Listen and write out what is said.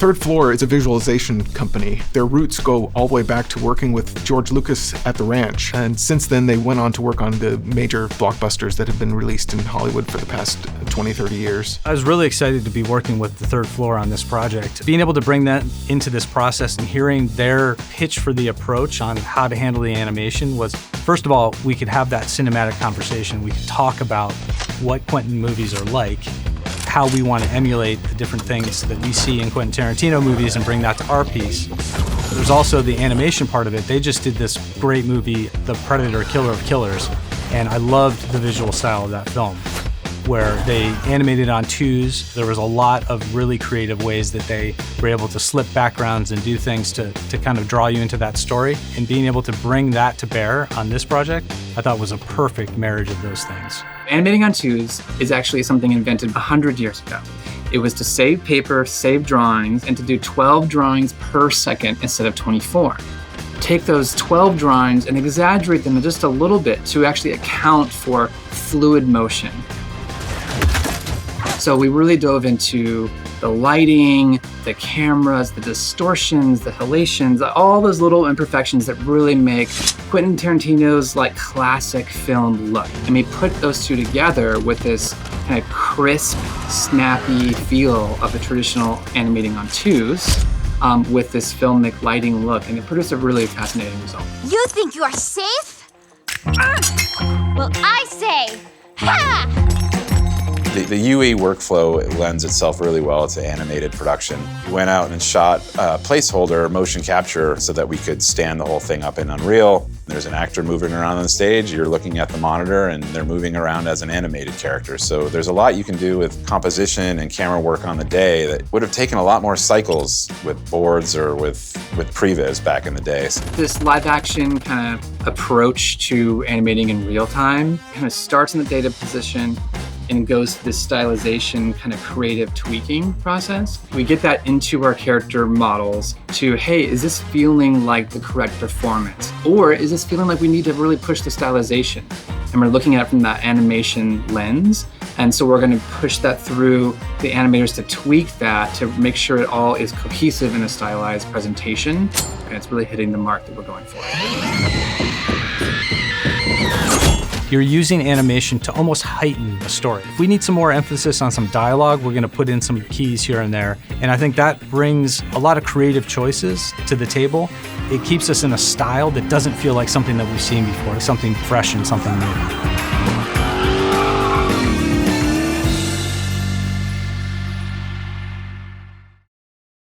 Third Floor is a visualization company. Their roots go all the way back to working with George Lucas at the ranch. And since then, they went on to work on the major blockbusters that have been released in Hollywood for the past 20, 30 years. I was really excited to be working with the Third Floor on this project. Being able to bring that into this process and hearing their pitch for the approach on how to handle the animation was, first of all, we could have that cinematic conversation. We could talk about what Quentin movies are like, how we want to emulate the different things that we see in Quentin Tarantino movies and bring that to our piece. There's also the animation part of it. They just did this great movie, The Predator Killer of Killers, and I loved the visual style of that film, where they animated on twos. There was a lot of really creative ways that they were able to slip backgrounds and do things to kind of draw you into that story. And being able to bring that to bear on this project, I thought was a perfect marriage of those things. Animating on twos is actually something invented 100 years ago. It was to save paper, save drawings, and to do 12 drawings per second instead of 24. Take those 12 drawings and exaggerate them just a little bit to actually account for fluid motion. So we really dove into the lighting, the cameras, the distortions, the halations, all those little imperfections that really make Quentin Tarantino's like classic film look. And we put those two together with this kind of crisp, snappy feel of the traditional animating on twos with this filmic lighting look, and it produced a really fascinating result. You think you are safe? Well, I say, ha! The UE workflow lends itself really well to animated production. We went out and shot a placeholder motion capture so that we could stand the whole thing up in Unreal. There's an actor moving around on the stage, you're looking at the monitor, and they're moving around as an animated character. So there's a lot you can do with composition and camera work on the day that would have taken a lot more cycles with boards or with previs back in the day. This live action kind of approach to animating in real time kind of starts in the data position and goes to this stylization kind of creative tweaking process. We get that into our character models to, hey, is this feeling like the correct performance? Or is this feeling like we need to really push the stylization? And we're looking at it from that animation lens. And so we're gonna push that through the animators to tweak that to make sure it all is cohesive in a stylized presentation. And it's really hitting the mark that we're going for. You're using animation to almost heighten a story. If we need some more emphasis on some dialogue, we're gonna put in some keys here and there. And I think that brings a lot of creative choices to the table. It keeps us in a style that doesn't feel like something that we've seen before, something fresh and something new.